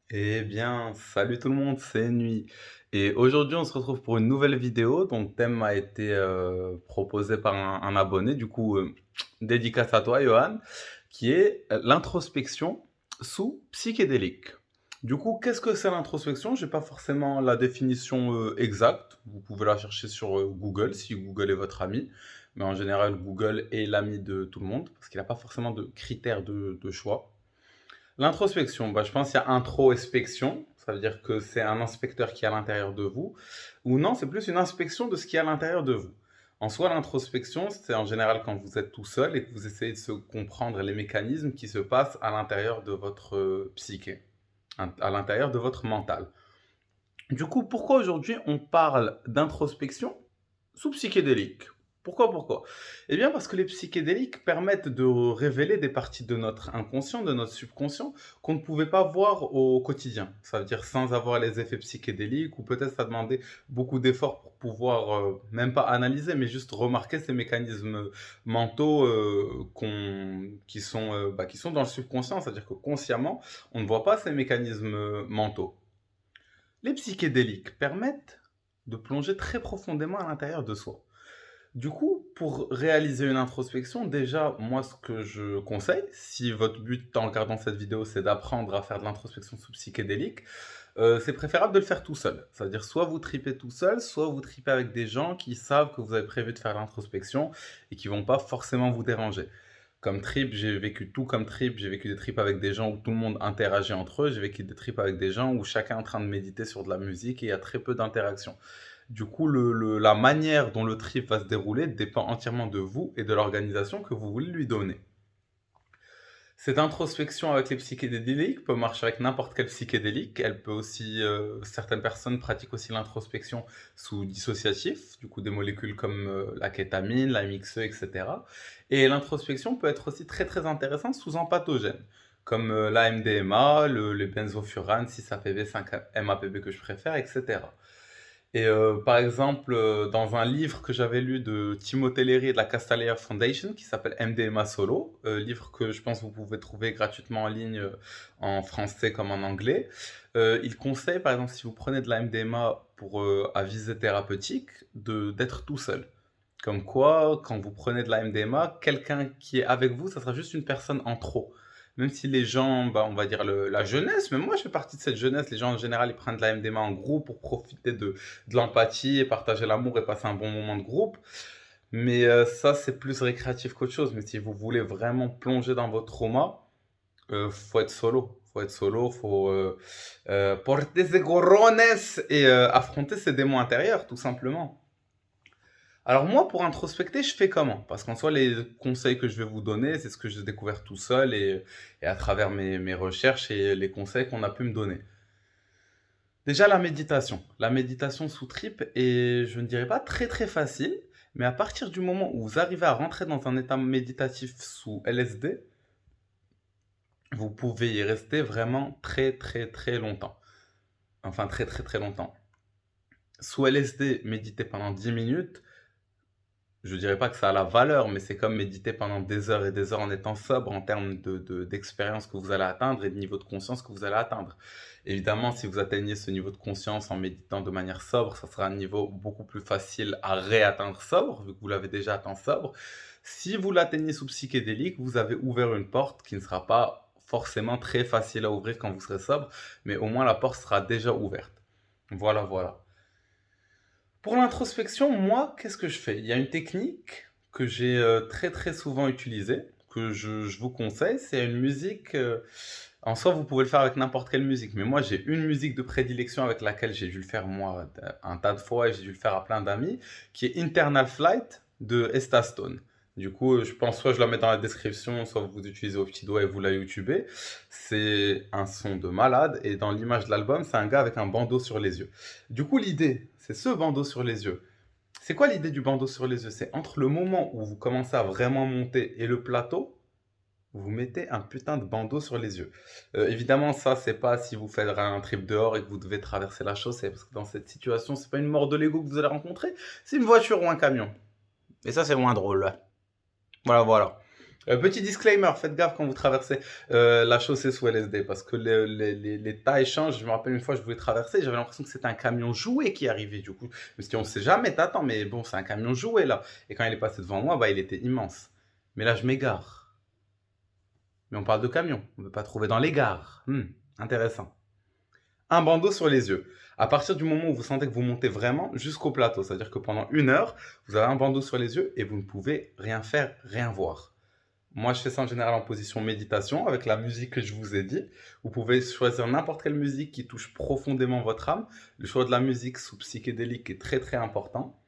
Eh bien, salut tout le monde, c'est Nuit. Et aujourd'hui, on se retrouve pour une nouvelle vidéo dont le thème a été proposé par un abonné. Du coup, dédicace à toi, Johan, qui est l'introspection sous psychédélique. Du coup, qu'est-ce que c'est l'introspection? J'ai pas forcément la définition exacte. Vous pouvez la chercher sur Google si Google est votre ami. Mais en général, Google est l'ami de tout le monde parce qu'il n'a pas forcément de critères de choix. L'introspection, bah, je pense qu'il y a introspection, ça veut dire que c'est un inspecteur qui est à l'intérieur de vous, ou non, c'est plus une inspection de ce qui est à l'intérieur de vous. En soi, l'introspection, c'est en général quand vous êtes tout seul et que vous essayez de se comprendre les mécanismes qui se passent à l'intérieur de votre psyché, à l'intérieur de votre mental. Du coup, pourquoi aujourd'hui on parle d'introspection sous psychédélique? Pourquoi? Eh bien parce que les psychédéliques permettent de révéler des parties de notre inconscient, de notre subconscient, qu'on ne pouvait pas voir au quotidien. Ça veut dire sans avoir les effets psychédéliques, ou peut-être ça demandait beaucoup d'efforts pour pouvoir, même pas analyser, mais juste remarquer ces mécanismes mentaux qui sont dans le subconscient. C'est-à-dire que consciemment, on ne voit pas ces mécanismes mentaux. Les psychédéliques permettent de plonger très profondément à l'intérieur de soi. Du coup, pour réaliser une introspection, déjà, moi, ce que je conseille, si votre but en regardant cette vidéo, c'est d'apprendre à faire de l'introspection sous psychédélique, c'est préférable de le faire tout seul. C'est-à-dire, soit vous tripez tout seul, soit vous tripez avec des gens qui savent que vous avez prévu de faire l'introspection et qui vont pas forcément vous déranger. Comme trip, j'ai vécu tout comme trip. J'ai vécu des trips avec des gens où tout le monde interagit entre eux. J'ai vécu des trips avec des gens où chacun est en train de méditer sur de la musique et il y a très peu d'interaction. Du coup, la manière dont le trip va se dérouler dépend entièrement de vous et de l'organisation que vous voulez lui donner. Cette introspection avec les psychédéliques peut marcher avec n'importe quel psychédélique. Elle peut aussi, certaines personnes pratiquent aussi l'introspection sous dissociatif, du coup des molécules comme la kétamine, la MXE, etc. Et l'introspection peut être aussi très très intéressante sous empathogène, comme la MDMA, le benzofurane, 6-APB, 5-MAPB que je préfère, etc. Et par exemple, dans un livre que j'avais lu de Timothée Léry et de la Castalia Foundation qui s'appelle MDMA Solo, livre que je pense que vous pouvez trouver gratuitement en ligne en français comme en anglais. Il conseille, par exemple, si vous prenez de la MDMA pour, à visée thérapeutique, d'être tout seul. Comme quoi, quand vous prenez de la MDMA, quelqu'un qui est avec vous, ça sera juste une personne en trop. Même si les gens, bah, on va dire la jeunesse, même moi je fais partie de cette jeunesse, les gens en général ils prennent de la MDMA en groupe pour profiter de l'empathie et partager l'amour et passer un bon moment de groupe. Mais ça, c'est plus récréatif qu'autre chose. Mais si vous voulez vraiment plonger dans votre trauma, faut être solo. Faut être solo, faut porter ses corones et affronter ses démons intérieurs, tout simplement. Alors moi, pour introspecter, je fais comment? Parce qu'en soi, les conseils que je vais vous donner, c'est ce que j'ai découvert tout seul et à travers mes recherches et les conseils qu'on a pu me donner. Déjà, la méditation. La méditation sous trip est, je ne dirais pas très très facile, mais à partir du moment où vous arrivez à rentrer dans un état méditatif sous LSD, vous pouvez y rester vraiment très très très longtemps. Enfin, très très très longtemps. Sous LSD, méditer pendant 10 minutes, je dirais pas que ça a la valeur, mais c'est comme méditer pendant des heures et des heures en étant sobre en termes d'expérience que vous allez atteindre et de niveau de conscience que vous allez atteindre. Évidemment, si vous atteignez ce niveau de conscience en méditant de manière sobre, ça sera un niveau beaucoup plus facile à réatteindre sobre, vu que vous l'avez déjà atteint sobre. Si vous l'atteignez sous psychédélique, vous avez ouvert une porte qui ne sera pas forcément très facile à ouvrir quand vous serez sobre, mais au moins la porte sera déjà ouverte. Voilà, voilà. Pour l'introspection, moi, qu'est-ce que je fais? Il y a une technique que j'ai très très souvent utilisée, que je vous conseille. C'est une musique, en soi, vous pouvez le faire avec n'importe quelle musique, mais moi, j'ai une musique de prédilection avec laquelle j'ai dû le faire moi un tas de fois et j'ai dû le faire à plein d'amis, qui est Internal Flight de Esta Stone. Du coup, je pense soit je la mets dans la description, soit vous utilisez au petit doigt et vous la youtubez. C'est un son de malade et dans l'image de l'album, c'est un gars avec un bandeau sur les yeux. Du coup, l'idée, c'est ce bandeau sur les yeux. C'est quoi l'idée du bandeau sur les yeux? C'est entre le moment où vous commencez à vraiment monter et le plateau, vous mettez un putain de bandeau sur les yeux. Évidemment, ça, c'est pas si vous faites un trip dehors et que vous devez traverser la chaussée, parce que dans cette situation, c'est pas une mort de Lego que vous allez rencontrer, c'est une voiture ou un camion. Et ça, c'est moins drôle. Voilà, voilà. Petit disclaimer, faites gaffe quand vous traversez la chaussée sous LSD parce que les tailles changent. Je me rappelle une fois, je voulais traverser, j'avais l'impression que c'était un camion jouet qui arrivait. Du coup, je me suis dit, on sait jamais, t'attends, mais bon, c'est un camion jouet là. Et quand il est passé devant moi, bah, il était immense. Mais là, je m'égare. Mais on parle de camion, on ne veut pas trouver dans les gares. Intéressant. Un bandeau sur les yeux. À partir du moment où vous sentez que vous montez vraiment jusqu'au plateau, c'est-à-dire que pendant 1 heure, vous avez un bandeau sur les yeux et vous ne pouvez rien faire, rien voir. Moi, je fais ça en général en position méditation avec la musique que je vous ai dit. Vous pouvez choisir n'importe quelle musique qui touche profondément votre âme. Le choix de la musique sous psychédélique est très très important.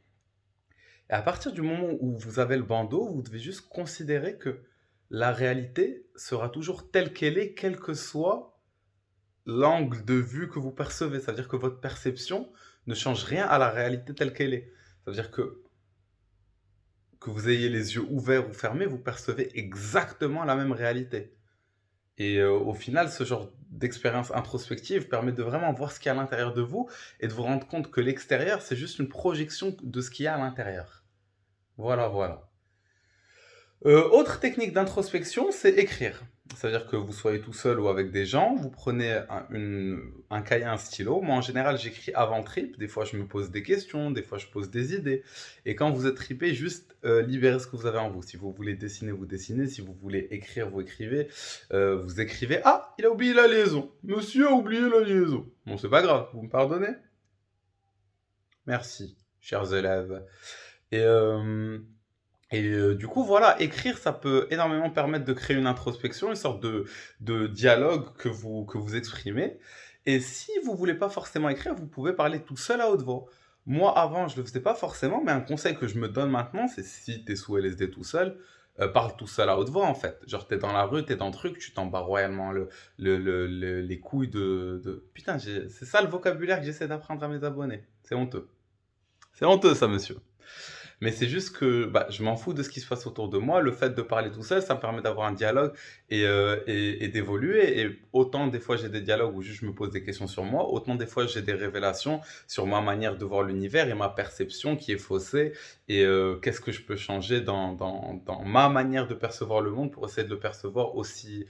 Et à partir du moment où vous avez le bandeau, vous devez juste considérer que la réalité sera toujours telle qu'elle est, quel que soit l'angle de vue que vous percevez. C'est-à-dire que votre perception ne change rien à la réalité telle qu'elle est. C'est-à-dire que vous ayez les yeux ouverts ou fermés, vous percevez exactement la même réalité. Et au final, ce genre d'expérience introspective permet de vraiment voir ce qu'il y a à l'intérieur de vous et de vous rendre compte que l'extérieur, c'est juste une projection de ce qu'il y a à l'intérieur. Voilà, voilà. Autre technique d'introspection, c'est écrire. C'est-à-dire que vous soyez tout seul ou avec des gens, vous prenez un cahier, un stylo. Moi, en général, j'écris avant le trip. Des fois, je me pose des questions, des fois, je pose des idées. Et quand vous êtes trippé, juste libérez ce que vous avez en vous. Si vous voulez dessiner, vous dessinez. Si vous voulez écrire, vous écrivez. Vous écrivez. Ah, il a oublié la liaison. Monsieur a oublié la liaison. Bon, c'est pas grave. Vous me pardonnez? Merci, chers élèves. Et du coup, voilà, écrire, ça peut énormément permettre de créer une introspection, une sorte de dialogue que vous exprimez. Et si vous voulez pas forcément écrire, vous pouvez parler tout seul à haute voix. Moi, avant, je le faisais pas forcément, mais un conseil que je me donne maintenant, c'est si tu es sous LSD tout seul, parle tout seul à haute voix, en fait. Genre, t'es dans la rue, t'es dans le truc, tu t'en bats royalement les couilles Putain, c'est ça le vocabulaire que j'essaie d'apprendre à mes abonnés. C'est honteux. C'est honteux, ça, monsieur. Mais c'est juste que bah, je m'en fous de ce qui se passe autour de moi. Le fait de parler tout seul, ça me permet d'avoir un dialogue et d'évoluer. Et autant des fois j'ai des dialogues où juste je me pose des questions sur moi, autant des fois j'ai des révélations sur ma manière de voir l'univers et ma perception qui est faussée. Et qu'est-ce que je peux changer dans ma manière de percevoir le monde pour essayer de le percevoir aussi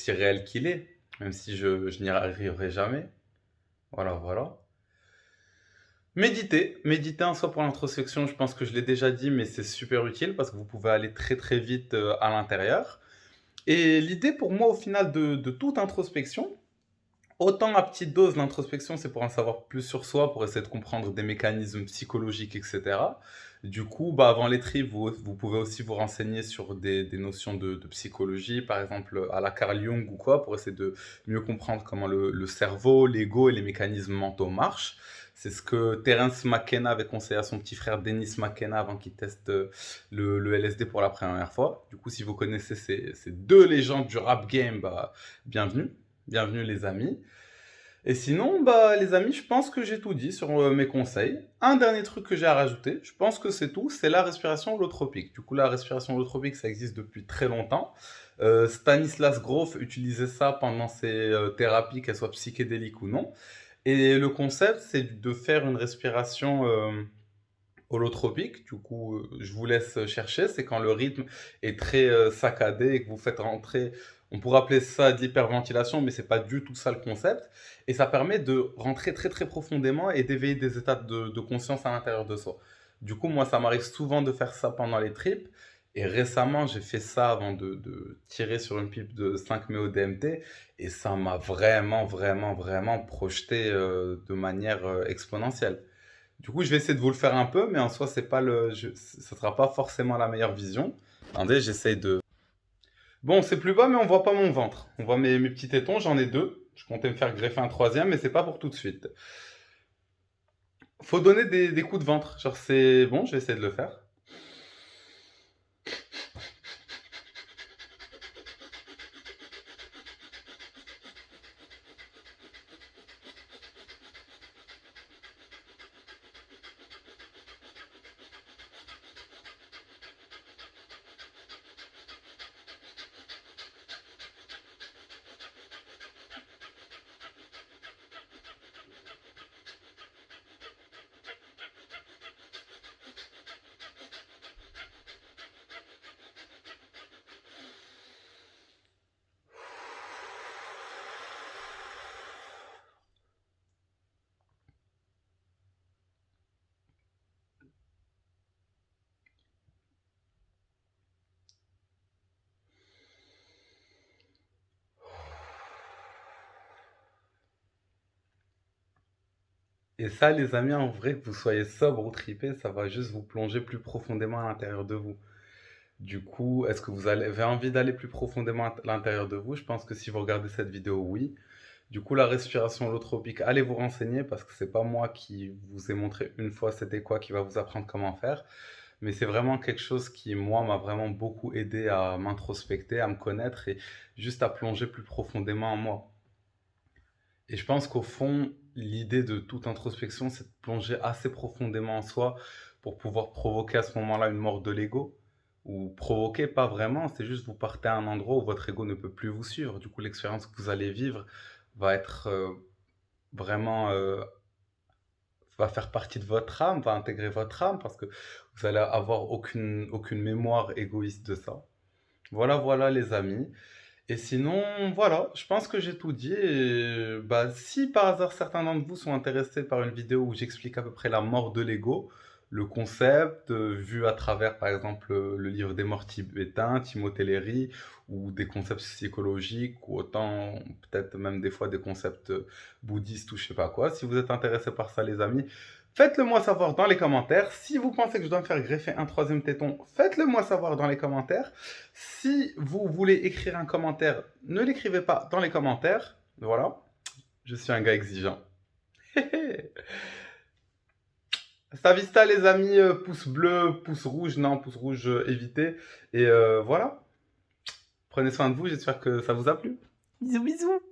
réel qu'il est, même si je n'y arriverai jamais. Voilà, voilà. Méditer en soi pour l'introspection, je pense que je l'ai déjà dit, mais c'est super utile parce que vous pouvez aller très très vite à l'intérieur. Et l'idée pour moi au final de toute introspection, autant à petite dose l'introspection c'est pour en savoir plus sur soi, pour essayer de comprendre des mécanismes psychologiques, etc. Du coup, bah, avant les tripes, vous pouvez aussi vous renseigner sur des notions de psychologie, par exemple à la Carl Jung ou quoi, pour essayer de mieux comprendre comment le cerveau, l'ego et les mécanismes mentaux marchent. C'est ce que Terence McKenna avait conseillé à son petit frère Dennis McKenna avant qu'il teste le LSD pour la première fois. Du coup, si vous connaissez ces deux légendes du rap game, bah, bienvenue. Bienvenue les amis. Et sinon, bah, les amis, je pense que j'ai tout dit sur mes conseils. Un dernier truc que j'ai à rajouter, je pense que c'est tout, c'est la respiration holotropique. Du coup, la respiration holotropique, ça existe depuis très longtemps. Stanislas Grof utilisait ça pendant ses thérapies, qu'elles soient psychédéliques ou non. Et le concept, c'est de faire une respiration holotropique. Du coup, je vous laisse chercher. C'est quand le rythme est très saccadé et que vous faites rentrer. On pourrait appeler ça de l'hyperventilation, mais c'est pas du tout ça le concept. Et ça permet de rentrer très très profondément et d'éveiller des états de conscience à l'intérieur de soi. Du coup, moi, ça m'arrive souvent de faire ça pendant les trips. Et récemment, j'ai fait ça avant de tirer sur une pipe de 5 méo DMT. Et ça m'a vraiment, vraiment, vraiment projeté de manière exponentielle. Du coup, je vais essayer de vous le faire un peu, mais en soi, c'est pas ça sera pas forcément la meilleure vision. Attendez, j'essaye de. Bon, c'est plus bas, mais on voit pas mon ventre. On voit mes petits tétons, j'en ai deux. Je comptais me faire greffer un troisième, mais c'est pas pour tout de suite. Faut donner des coups de ventre. Genre, c'est bon, je vais essayer de le faire. Et ça, les amis, en vrai, que vous soyez sobre ou tripé, ça va juste vous plonger plus profondément à l'intérieur de vous. Du coup, est-ce que avez envie d'aller plus profondément à l'intérieur de vous? Je pense que si vous regardez cette vidéo, oui. Du coup, la respiration holotropique, allez vous renseigner parce que c'est pas moi qui vous ai montré une fois c'était quoi qui va vous apprendre comment faire, mais c'est vraiment quelque chose qui, moi, m'a vraiment beaucoup aidé à m'introspecter, à me connaître et juste à plonger plus profondément en moi. Et je pense qu'au fond, l'idée de toute introspection, c'est de plonger assez profondément en soi pour pouvoir provoquer à ce moment-là une mort de l'ego. Ou provoquer, pas vraiment, c'est juste vous partez à un endroit où votre ego ne peut plus vous suivre. Du coup, l'expérience que vous allez vivre va être vraiment, va faire partie de votre âme, va intégrer votre âme parce que vous allez avoir aucune mémoire égoïste de ça. Voilà, voilà les amis. Et sinon, voilà, je pense que j'ai tout dit. Et, bah, si par hasard certains d'entre vous sont intéressés par une vidéo où j'explique à peu près la mort de l'ego, le concept, vu à travers par exemple le livre des morts tibétains, Timothée Léry, ou des concepts psychologiques, ou autant peut-être même des fois des concepts bouddhistes ou je sais pas quoi, si vous êtes intéressés par ça les amis, faites-le moi savoir dans les commentaires. Si vous pensez que je dois me faire greffer un troisième téton, faites-le moi savoir dans les commentaires. Si vous voulez écrire un commentaire, ne l'écrivez pas dans les commentaires. Voilà, je suis un gars exigeant. Hasta vista les amis, pouce bleu, pouce rouge, non, pouce rouge évitez. Et voilà, prenez soin de vous, j'espère que ça vous a plu. Bisous bisous.